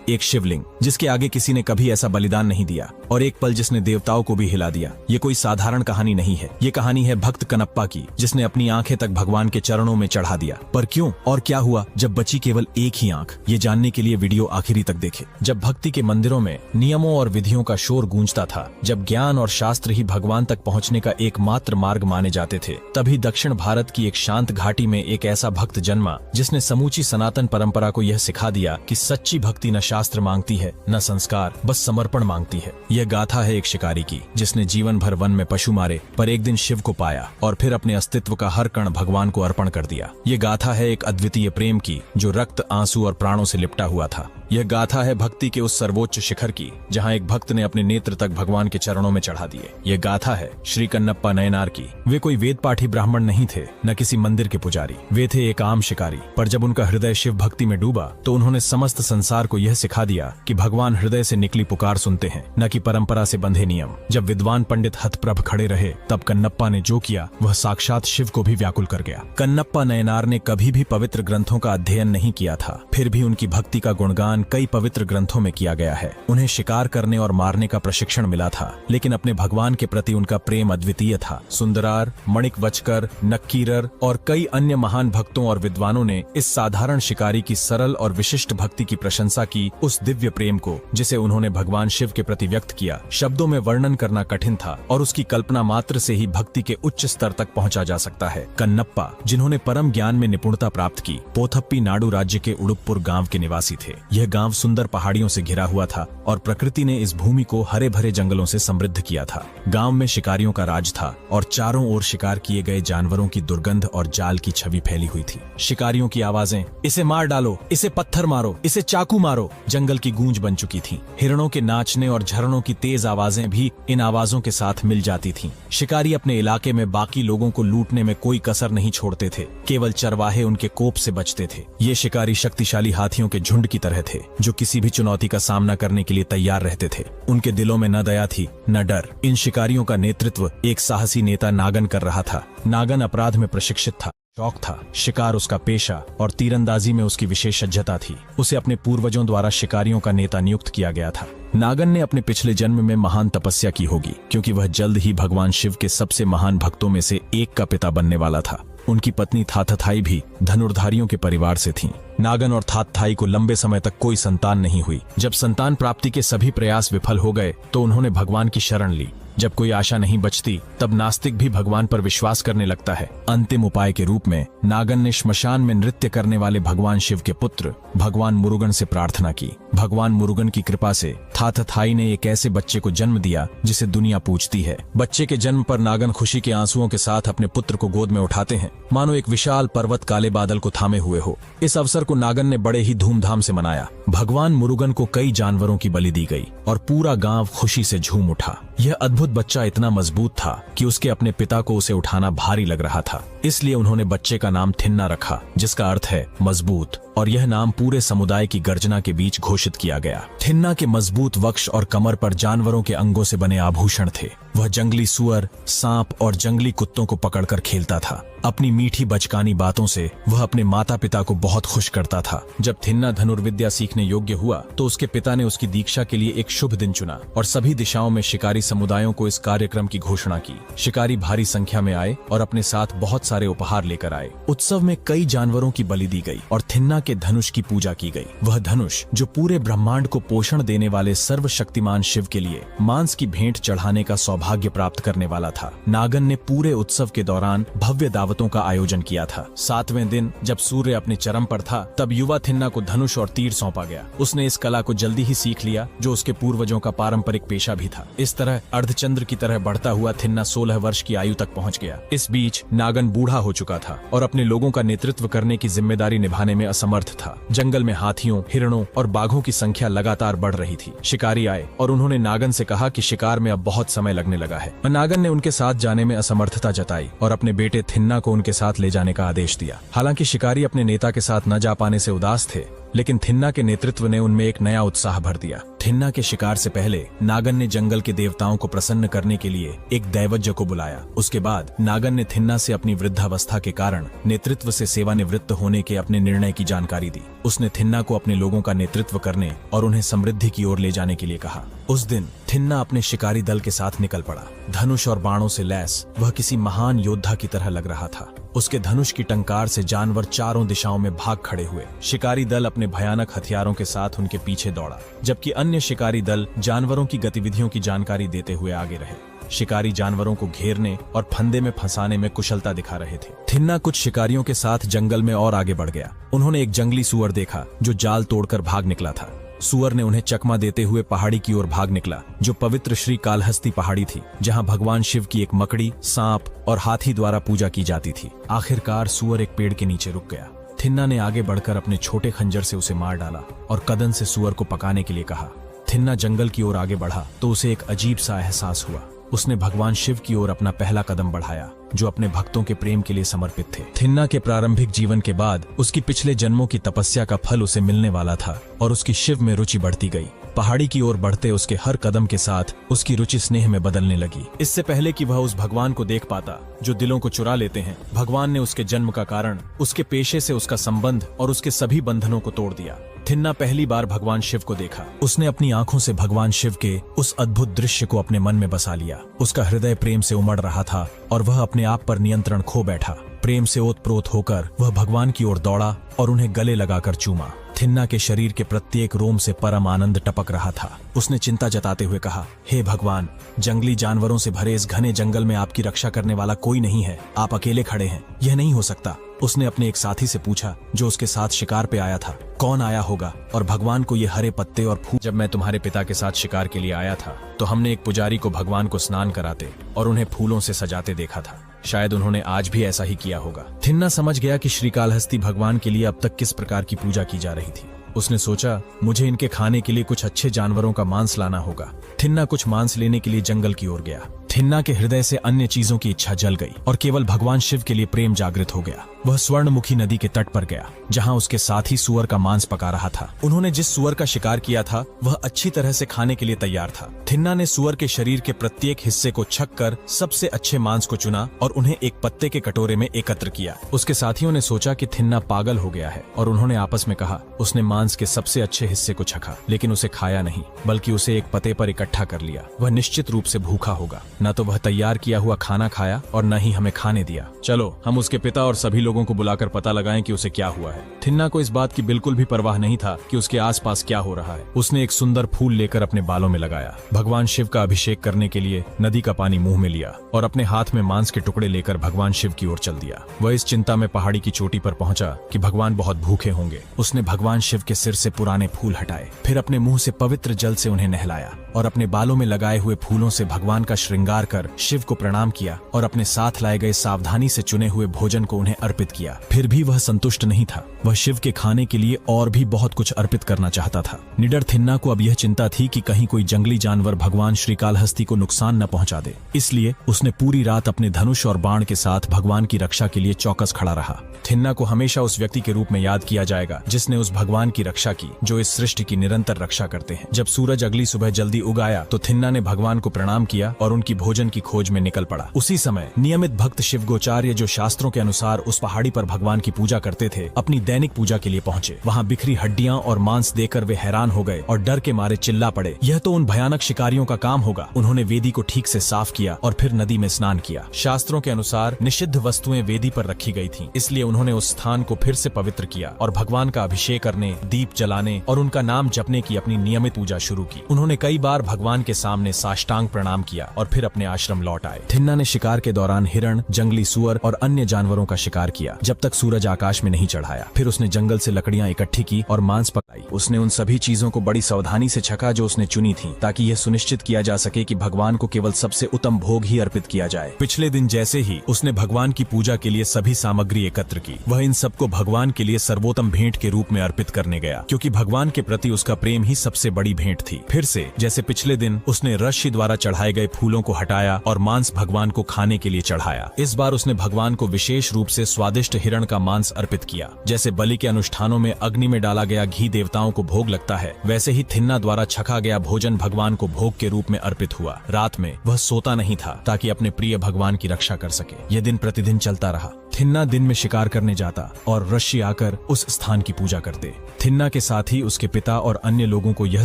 एक शिवलिंग जिसके आगे किसी ने कभी ऐसा बलिदान नहीं दिया, और एक पल जिसने देवताओं को भी हिला दिया। ये कोई साधारण कहानी नहीं है, ये कहानी है भक्त कनप्पा की, जिसने अपनी आंखें तक भगवान के चरणों में चढ़ा दिया। पर क्यों और क्या हुआ जब बची केवल एक ही आंख, ये जानने के लिए वीडियो आखिरी तक देखें। जब भक्ति के मंदिरों में नियमों और विधियों का शोर गूंजता था, जब ज्ञान और शास्त्र ही भगवान तक पहुंचने का एकमात्र मार्ग माने जाते थे, तभी दक्षिण भारत की एक शांत घाटी में एक ऐसा भक्त जन्मा जिसने समूची सनातन परंपरा को यह सिखा दिया कि सच्ची भक्ति न शास्त्र मांगती है, न संस्कार, बस समर्पण मांगती है। यह गाथा है एक शिकारी की, जिसने जीवन भर वन में पशु मारे, पर एक दिन शिव को पाया और फिर अपने अस्तित्व का हर कण भगवान को अर्पण कर दिया। ये गाथा है एक अद्वितीय प्रेम की, जो रक्त, आंसू और प्राणों से लिपटा हुआ था। यह गाथा है भक्ति के उस सर्वोच्च शिखर की, जहां एक भक्त ने अपने नेत्र तक भगवान के चरणों में चढ़ा दिए। यह गाथा है श्री कन्नप्पा नयनार की। वे कोई वेद पाठी ब्राह्मण नहीं थे, न किसी मंदिर के पुजारी। वे थे एक आम शिकारी, पर जब उनका हृदय शिव भक्ति में डूबा तो उन्होंने समस्त संसार को यह सिखा दिया कि भगवान हृदय से निकली पुकार सुनते हैं, न कि परंपरा से बंधे नियम। जब विद्वान पंडित हतप्रभ खड़े रहे, तब कन्नप्पा ने जो किया वह साक्षात शिव को भी व्याकुल कर गया। कन्नप्पा नयनार ने कभी भी पवित्र ग्रंथों का अध्ययन नहीं किया था, फिर भी उनकी भक्ति का गुणगान कई पवित्र ग्रंथों में किया गया है। उन्हें शिकार करने और मारने का प्रशिक्षण मिला था, लेकिन अपने भगवान के प्रति उनका प्रेम अद्वितीय था। सुंदरार, मणिकवचकर, नक्कीरर और कई अन्य महान भक्तों और विद्वानों ने इस साधारण शिकारी की सरल और विशिष्ट भक्ति की प्रशंसा की। उस दिव्य प्रेम को जिसे उन्होंने भगवान शिव के प्रति व्यक्त किया, शब्दों में वर्णन करना कठिन था, और उसकी कल्पना मात्र से ही भक्ति के उच्च स्तर तक पहुंचा जा सकता है। कन्नप्पा, जिन्होंने परम ज्ञान में निपुणता प्राप्त की, पोथप्पी नाडु राज्य के उडुप्पुर गांव के निवासी थे। यह गांव सुंदर पहाड़ियों से घिरा हुआ था और प्रकृति ने इस भूमि को हरे भरे जंगलों से समृद्ध किया था। गांव में शिकारियों का राज था और चारों ओर शिकार किए गए जानवरों की दुर्गंध और जाल की छवि फैली हुई थी। शिकारियों की आवाजें, इसे मार डालो, इसे पत्थर मारो, इसे चाकू मारो, जंगल की गूंज बन चुकी थी। हिरणों के नाचने और झरनों की तेज आवाजें भी इन आवाजों के साथ मिल जाती थीं। शिकारी अपने इलाके में बाकी लोगों को लूटने में कोई कसर नहीं छोड़ते थे, केवल चरवाहे उनके कोप से बचते थे। ये शिकारी शक्तिशाली हाथियों के झुंड की तरह थे, जो किसी भी चुनौती का सामना करने के लिए तैयार रहते थे। उनके दिलों में न दया थी न डर। इन शिकारियों का नेतृत्व एक साहसी नेता नागन कर रहा था। नागन अपराध में प्रशिक्षित था, शौक था, शिकार उसका पेशा और तीरंदाजी में उसकी विशेषज्ञता थी। उसे अपने पूर्वजों द्वारा शिकारियों का नेता नियुक्त किया गया था। नागन ने अपने पिछले जन्म में महान तपस्या की होगी, क्योंकि वह जल्द ही भगवान शिव के सबसे महान भक्तों में से एक का पिता बनने वाला था। उनकी पत्नी थाथथाई भी धनुर्धारियों के परिवार से थीं। नागन और थाथथाई को लंबे समय तक कोई संतान नहीं हुई। जब संतान प्राप्ति के सभी प्रयास विफल हो गए तो उन्होंने भगवान की शरण ली। जब कोई आशा नहीं बचती, तब नास्तिक भी भगवान पर विश्वास करने लगता है। अंतिम उपाय के रूप में नागन ने श्मशान में नृत्य करने वाले भगवान शिव के पुत्र भगवान मुरुगन से प्रार्थना की। भगवान मुरुगन की कृपा से थाथथाई ने एक ऐसे बच्चे को जन्म दिया जिसे दुनिया पूजती है। बच्चे के जन्म पर नागन खुशी के आंसुओं के साथ अपने पुत्र को गोद में उठाते हैं, मानो एक विशाल पर्वत काले बादल को थामे हुए हो। इस अवसर को नागन ने बड़े ही धूमधाम से मनाया। भगवान मुरुगन को कई जानवरों की बलि दी गई और पूरा गांव खुशी से झूम उठा। यह अद्भुत बच्चा इतना मजबूत था कि उसके अपने पिता को उसे उठाना भारी लग रहा था, इसलिए उन्होंने बच्चे का नाम थिन्ना रखा, जिसका अर्थ है मजबूत, और यह नाम पूरे समुदाय की गर्जना के बीच घोषित किया गया। थिन्ना के मजबूत वक्ष और कमर पर जानवरों के अंगों से बने आभूषण थे। वह जंगली सुअर, सांप और जंगली कुत्तों को पकड़कर खेलता था। अपनी मीठी बचकानी बातों से वह अपने माता पिता को बहुत खुश करता था। जब थिन्ना धनुर्विद्या सीखने योग्य हुआ तो उसके पिता ने उसकी दीक्षा के लिए एक शुभ दिन चुना और सभी दिशाओं में शिकारी समुदायों को इस कार्यक्रम की घोषणा की। शिकारी भारी संख्या में आए और अपने साथ बहुत सारे उपहार लेकर आए। उत्सव में कई जानवरों की बलि दी गई और थिन्ना के धनुष की पूजा की गई। वह धनुष, जो पूरे ब्रह्मांड को पोषण देने वाले सर्वशक्तिमान शिव के लिए मांस की भेंट चढ़ाने का सौभाग्य प्राप्त करने वाला था। नागन ने पूरे उत्सव के दौरान भव्य दावतों का आयोजन किया था। 7वें दिन जब सूर्य अपने चरम पर था, तब युवा थिन्ना को धनुष और तीर सौंपा गया। उसने इस कला को जल्दी ही सीख लिया, जो उसके पूर्वजों का पारंपरिक पेशा भी था। इस तरह अर्धचंद्र की तरह बढ़ता हुआ थिन्ना 16 वर्ष की आयु तक पहुंच गया। इस बीच नागन बूढ़ा हो चुका था और अपने लोगों का नेतृत्व करने की जिम्मेदारी निभाने में असमर्थ था। जंगल में हाथियों, हिरणों और बाघों की संख्या लगातार बढ़ रही थी। शिकारी आए और उन्होंने नागन से कहा कि शिकार में अब बहुत समय लगने लगा है। नागन ने उनके साथ जाने में असमर्थता जताई और अपने बेटे थिन्ना को उनके साथ ले जाने का आदेश दिया। हालांकि शिकारी अपने नेता के साथ न जा पाने से उदास थे, लेकिन थिन्ना के नेतृत्व ने उनमें एक नया उत्साह भर दिया। थिन्ना के शिकार से पहले नागन ने जंगल के देवताओं को प्रसन्न करने के लिए एक दैवज्ञ को बुलाया। उसके बाद नागन ने थिन्ना से अपनी वृद्धावस्था के कारण नेतृत्व से सेवानिवृत्त होने के अपने निर्णय की जानकारी दी। उसने थिन्ना को अपने लोगों का नेतृत्व करने और उन्हें समृद्धि की ओर ले जाने के लिए कहा। उस दिन थिन्ना अपने शिकारी दल के साथ निकल पड़ा। धनुष और बाणों से लैस वह किसी महान योद्धा की तरह लग रहा था। उसके धनुष की टंकार से जानवर चारों दिशाओं में भाग खड़े हुए। शिकारी दल अपने भयानक हथियारों के साथ उनके पीछे दौड़ा, जबकि अन्य शिकारी दल जानवरों की गतिविधियों की जानकारी देते हुए आगे रहे। शिकारी जानवरों को घेरने और फंदे में फंसाने में कुशलता दिखा रहे थे। थिन्ना कुछ शिकारियों के साथ जंगल में और आगे बढ़ गया। उन्होंने एक जंगली सुअर देखा जो जाल तोड़कर भाग निकला था। सुअर ने उन्हें चकमा देते हुए पहाड़ी की ओर भाग निकला, जो पवित्र श्री कालहस्ती पहाड़ी थी, जहां भगवान शिव की एक मकड़ी, सांप और हाथी द्वारा पूजा की जाती थी। आखिरकार सुअर एक पेड़ के नीचे रुक गया। थिन्ना ने आगे बढ़कर अपने छोटे खंजर से उसे मार डाला और कदन से सुअर को पकाने के लिए कहा। थिन्ना जंगल की ओर आगे बढ़ा तो उसे एक अजीब सा एहसास हुआ। उसने भगवान शिव की ओर अपना पहला कदम बढ़ाया, जो अपने भक्तों के प्रेम के लिए समर्पित थे। थिन्ना के प्रारंभिक जीवन के बाद उसकी पिछले जन्मों की तपस्या का फल उसे मिलने वाला था और उसकी शिव में रुचि बढ़ती गई। पहाड़ी की ओर बढ़ते उसके हर कदम के साथ उसकी रुचि स्नेह में बदलने लगी। इससे पहले कि वह उस भगवान को देख पाता जो दिलों को चुरा लेते हैं, भगवान ने उसके जन्म का कारण, उसके पेशे से उसका संबंध और उसके सभी बंधनों को तोड़ दिया। थिन्ना पहली बार भगवान शिव को देखा। उसने अपनी आंखों से भगवान शिव के उस अद्भुत दृश्य को अपने मन में बसा लिया। उसका हृदय प्रेम से उमड़ रहा था और वह अपने आप पर नियंत्रण खो बैठा। प्रेम से ओतप्रोत होकर वह भगवान की ओर दौड़ा और उन्हें गले लगाकर चूमा। थिन्ना के शरीर के प्रत्येक रोम से परम आनंद टपक रहा था। उसने चिंता जताते हुए कहा, हे भगवान, जंगली जानवरों से भरे इस घने जंगल में आपकी रक्षा करने वाला कोई नहीं है। आप अकेले खड़े हैं, यह नहीं हो सकता। उसने अपने एक साथी से पूछा जो उसके साथ शिकार पे आया था, कौन आया होगा और भगवान को ये हरे पत्ते और फूल। जब मैं तुम्हारे पिता के साथ शिकार के लिए आया था तो हमने एक पुजारी को भगवान को स्नान कराते और उन्हें फूलों से सजाते देखा था। शायद उन्होंने आज भी ऐसा ही किया होगा। थिन्ना समझ गया कि श्रीकालहस्ती भगवान के लिए अब तक किस प्रकार की पूजा की जा रही थी। उसने सोचा, मुझे इनके खाने के लिए कुछ अच्छे जानवरों का मांस लाना होगा। थिन्ना कुछ मांस लेने के लिए जंगल की ओर गया। थिन्ना के हृदय से अन्य चीजों की इच्छा जल गई और केवल भगवान शिव के लिए प्रेम जागृत हो गया। वह स्वर्णमुखी नदी के तट पर गया, जहां उसके साथी सुअर का मांस पका रहा था। उन्होंने जिस सुअर का शिकार किया था वह अच्छी तरह से खाने के लिए तैयार था। थिन्ना ने सुअर के शरीर के प्रत्येक हिस्से को छक कर सबसे अच्छे मांस को चुना और उन्हें एक पत्ते के कटोरे में एकत्र किया। उसके साथियों ने सोचा कि थिन्ना पागल हो गया है और उन्होंने आपस में कहा। उसने मांस के सबसे अच्छे हिस्से को छका, लेकिन उसे खाया नहीं, बल्कि उसे एक पत्ते पर इकट्ठा कर लिया। वह निश्चित रूप से भूखा होगा। न तो वह तैयार किया हुआ खाना खाया और न ही हमें खाने दिया। चलो हम उसके पिता और सभी लोगों को बुलाकर पता लगाएं कि उसे क्या हुआ है। थिन्ना को इस बात की बिल्कुल भी परवाह नहीं था कि उसके आसपास क्या हो रहा है। उसने एक सुंदर फूल लेकर अपने बालों में लगाया, भगवान शिव का अभिषेक करने के लिए नदी का पानी मुंह में लिया और अपने हाथ में मांस के टुकड़े लेकर भगवान शिव की ओर चल दिया। वह इस चिंता में पहाड़ी की चोटी पर पहुंचा कि भगवान बहुत भूखे होंगे। उसने भगवान शिव के सिर से पुराने फूल हटाए, फिर अपने मुंह से पवित्र जल से उन्हें नहलाया और अपने बालों में लगाए हुए फूलों से भगवान का श्रृंगार कर शिव को प्रणाम किया और अपने साथ लाए गए सावधानी से चुने हुए भोजन को उन्हें अर्पित किया। फिर भी वह संतुष्ट नहीं था। वह शिव के खाने के लिए और भी बहुत कुछ अर्पित करना चाहता था। निडर थिन्ना को अब यह चिंता थी कि कहीं कोई जंगली जानवर भगवान श्रीकालहस्ती को नुकसान न पहुंचा दे। इसलिए उसने पूरी रात अपने धनुष और बाण के साथ भगवान की रक्षा के लिए चौकस खड़ा रहा। थिन्ना को हमेशा उस व्यक्ति के रूप में याद किया जाएगा जिसने उस भगवान की रक्षा की जो इस सृष्टि की निरंतर रक्षा करते हैं। जब सूरज अगली सुबह जल्दी उग आया तो थिन्ना ने भगवान को प्रणाम किया और उनकी भोजन की खोज में निकल पड़ा। उसी समय नियमित भक्त शिवगोचार्य, जो शास्त्रों के अनुसार उस पहाड़ी पर भगवान की पूजा करते थे, अपनी दैनिक पूजा के लिए पहुंचे। वहां बिखरी हड्डियां और मांस देखकर वे हैरान हो गए और डर के मारे चिल्ला पड़े, यह तो उन भयानक शिकारियों का काम होगा। उन्होंने वेदी को ठीक से साफ किया और फिर नदी में स्नान किया। शास्त्रों के अनुसार निषिद्ध वस्तुएं वेदी पर रखी गई थीं, इसलिए उन्होंने उस स्थान को फिर से पवित्र किया और भगवान का अभिषेक करने, दीप जलाने और उनका नाम जपने की अपनी नियमित पूजा शुरू की। उन्होंने कई बार भगवान के सामने साष्टांग प्रणाम किया और फिर अपने आश्रम लौट आए। थिन्ना ने शिकार के दौरान हिरण, जंगली सुअर और अन्य जानवरों का शिकार किया जब तक सूरज आकाश में नहीं चढ़ाया। फिर उसने जंगल से लकड़ियां इकट्ठी की और मांस पकाई। उसने उन सभी चीजों को बड़ी सावधानी से छका जो उसने चुनी थी, ताकि यह सुनिश्चित किया जा सके कि भगवान को केवल सबसे उत्तम भोग ही अर्पित किया जाए। पिछले दिन जैसे ही उसने भगवान की पूजा के लिए सभी सामग्री एकत्र की, वह इन सबको भगवान के लिए सर्वोत्तम भेंट के रूप में अर्पित करने गया, क्योंकि भगवान के प्रति उसका प्रेम ही सबसे बड़ी भेंट थी। फिर से जैसे पिछले दिन उसने रश्मि द्वारा चढ़ाए गए फूलों को हटाया और मांस भगवान को खाने के लिए चढ़ाया। इस बार उसने भगवान को विशेष रूप से स्वादिष्ट हिरण का मांस अर्पित किया। जैसे बलि के अनुष्ठानों में अग्नि में डाला गया घी देवताओं को भोग लगता है, वैसे ही थिन्ना द्वारा छका गया भोजन भगवान को भोग के रूप में अर्पित हुआ। रात में वह सोता नहीं था ताकि अपने प्रिय भगवान की रक्षा कर सके। यह दिन प्रतिदिन चलता रहा। थिन्ना दिन में शिकार करने जाता और ऋषि आकर उस स्थान की पूजा करते। थिन्ना के साथ ही उसके पिता और अन्य लोगों को यह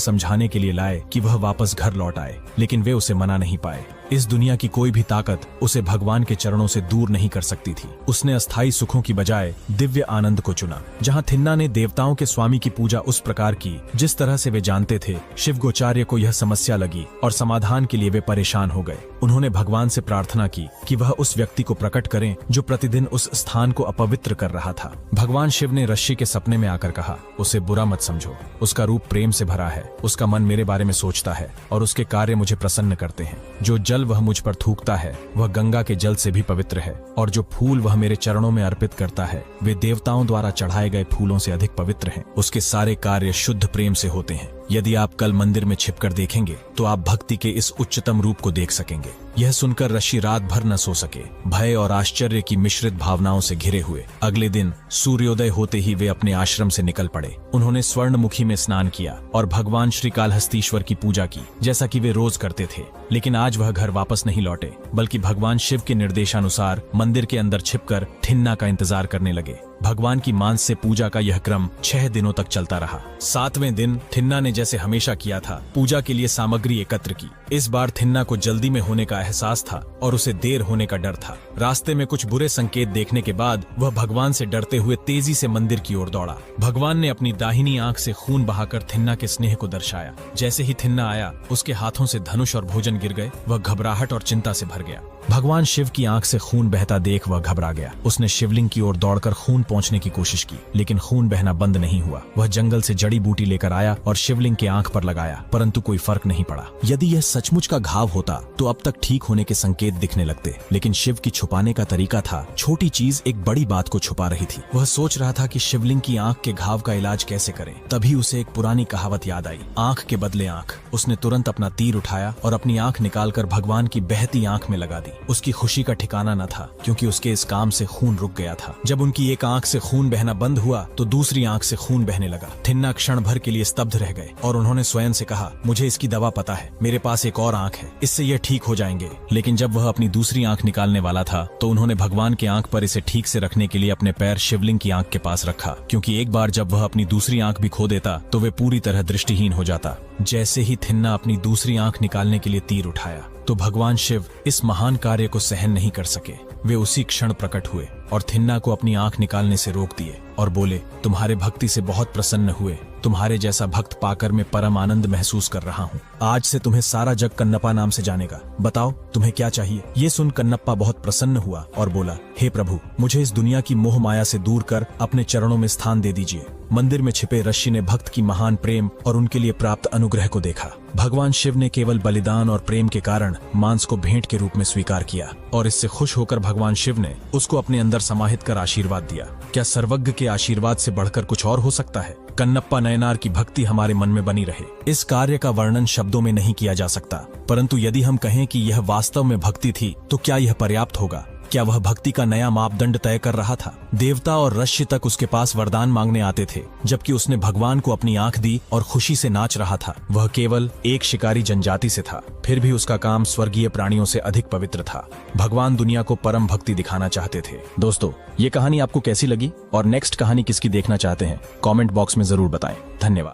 समझाने के लिए लाए कि वह वापस घर लौट आए, लेकिन वे उसे मना नहीं पाए। इस दुनिया की कोई भी ताकत उसे भगवान के चरणों से दूर नहीं कर सकती थी। उसने अस्थायी सुखों की बजाय दिव्य आनंद को चुना। जहाँ थिन्ना ने देवताओं के स्वामी की पूजा उस प्रकार की जिस तरह से वे जानते थे, शिवगोचार्य को यह समस्या लगी और समाधान के लिए वे परेशान हो गए। उन्होंने भगवान से प्रार्थना की कि वह उस व्यक्ति को प्रकट करें जो प्रतिदिन उस स्थान को अपवित्र कर रहा था। भगवान शिव ने ऋषि के सपने में आकर कहा, उसे बुरा मत समझो, उसका रूप प्रेम से भरा है, उसका मन मेरे बारे में सोचता है और उसके कार्य मुझे प्रसन्न करते हैं। जो जल वह मुझ पर थूकता है वह गंगा के जल से भी पवित्र है, और जो फूल वह मेरे चरणों में अर्पित करता है वे देवताओं द्वारा चढ़ाए गए फूलों से अधिक पवित्र हैं। उसके सारे कार्य शुद्ध प्रेम से होते हैं। यदि आप कल मंदिर में छिपकर देखेंगे तो आप भक्ति के इस उच्चतम रूप को देख सकेंगे। यह सुनकर ऋषि रात भर न सो सके, भय और आश्चर्य की मिश्रित भावनाओं से घिरे हुए। अगले दिन सूर्योदय होते ही वे अपने आश्रम से निकल पड़े। उन्होंने स्वर्णमुखी में स्नान किया और भगवान श्री कालहस्तीश्वर की पूजा की, जैसा कि वे रोज करते थे। लेकिन आज वह घर वापस नहीं लौटे, बल्कि भगवान शिव के निर्देशानुसार मंदिर के अंदर छिपकर थिन्ना का इंतजार करने लगे। भगवान की मांस से पूजा का यह क्रम 6 दिनों तक चलता रहा। 7वें दिन थिन्ना ने जैसे हमेशा किया था, पूजा के लिए सामग्री एकत्र की। इस बार थिन्ना को जल्दी में होने का एहसास था और उसे देर होने का डर था। रास्ते में कुछ बुरे संकेत देखने के बाद वह भगवान से डरते हुए तेजी से मंदिर की ओर दौड़ा। भगवान ने अपनी दाहिनी आंख से खून बहाकर थिन्ना के स्नेह को दर्शाया। जैसे ही थिन्ना आया, उसके हाथों से धनुष और भोजन गिर गए। वह घबराहट और चिंता से भर गया। भगवान शिव की आंख से खून बहता देख वह घबरा गया। उसने शिवलिंग की ओर दौड़कर खून पहुंचने की कोशिश की, लेकिन खून बहना बंद नहीं हुआ। वह जंगल से जड़ी बूटी लेकर आया और शिवलिंग के आंख पर लगाया, परंतु कोई फर्क नहीं पड़ा। यदि यह सचमुच का घाव होता तो अब तक ठीक होने के संकेत दिखने लगते, लेकिन शिव की छुपाने का तरीका था। छोटी चीज एक बड़ी बात को छुपा रही थी। वह सोच रहा था कि शिवलिंग की आंख के घाव का इलाज कैसे करें। तभी उसे एक पुरानी कहावत याद आई, आंख के बदले आंख। उसने तुरंत अपना तीर उठाया और अपनी आंख निकालकर भगवान की बहती आंख में लगा दी। उसकी खुशी का ठिकाना न था, क्योंकि उसके इस काम से खून रुक गया था। जब उनकी एक आंख से खून बहना बंद हुआ तो दूसरी आंख से खून बहने लगा। थिन्ना क्षण भर के लिए स्तब्ध रह गए और उन्होंने स्वयं से कहा, मुझे इसकी दवा पता है, मेरे पास एक और आंख है, इससे यह ठीक हो जाएंगे। लेकिन जब वह अपनी दूसरी आंख निकालने वाला था तो उन्होंने भगवान की आंख पर इसे ठीक से रखने के लिए अपने पैर शिवलिंग की आंख के पास रखा, क्योंकि एक बार जब वह अपनी दूसरी आंख भी खो देता तो वे पूरी तरह दृष्टिहीन हो जाता। जैसे ही थिन्ना अपनी दूसरी आंख निकालने के लिए तीर उठाया तो भगवान शिव इस महान कार्य को सहन नहीं कर सके। वे उसी क्षण प्रकट हुए और थिन्ना को अपनी आंख निकालने से रोक दिए और बोले, तुम्हारे भक्ति से बहुत प्रसन्न हुए। तुम्हारे जैसा भक्त पाकर मैं परम आनंद महसूस कर रहा हूँ। आज से तुम्हें सारा जग कन्नप्पा नाम से जानेगा। बताओ तुम्हें क्या चाहिए। ये सुन कन्नप्पा बहुत प्रसन्न हुआ और बोला, हे प्रभु, मुझे इस दुनिया की मोह माया से दूर कर अपने चरणों में स्थान दे दीजिए। मंदिर में छिपे ऋषि ने भक्त की महान प्रेम और उनके लिए प्राप्त अनुग्रह को देखा। भगवान शिव ने केवल बलिदान और प्रेम के कारण मांस को भेंट के रूप में स्वीकार किया और इससे खुश होकर भगवान शिव ने उसको अपने अंदर समाहित कर आशीर्वाद दिया। क्या सर्वज्ञ के आशीर्वाद से बढ़कर कुछ और हो सकता है। कन्नप्पा नयनार की भक्ति हमारे मन में बनी रहे। इस कार्य का वर्णन शब्दों में नहीं किया जा सकता, परंतु यदि हम कहें कि यह वास्तव में भक्ति थी तो क्या यह पर्याप्त होगा। क्या वह भक्ति का नया मापदंड तय कर रहा था। देवता और ऋषि तक उसके पास वरदान मांगने आते थे, जबकि उसने भगवान को अपनी आंख दी और खुशी से नाच रहा था। वह केवल एक शिकारी जनजाति से था, फिर भी उसका काम स्वर्गीय प्राणियों से अधिक पवित्र था। भगवान दुनिया को परम भक्ति दिखाना चाहते थे। दोस्तों, ये कहानी आपको कैसी लगी और नेक्स्ट कहानी किसकी देखना चाहते हैं, कमेंट बॉक्स में जरूर बताएं। धन्यवाद।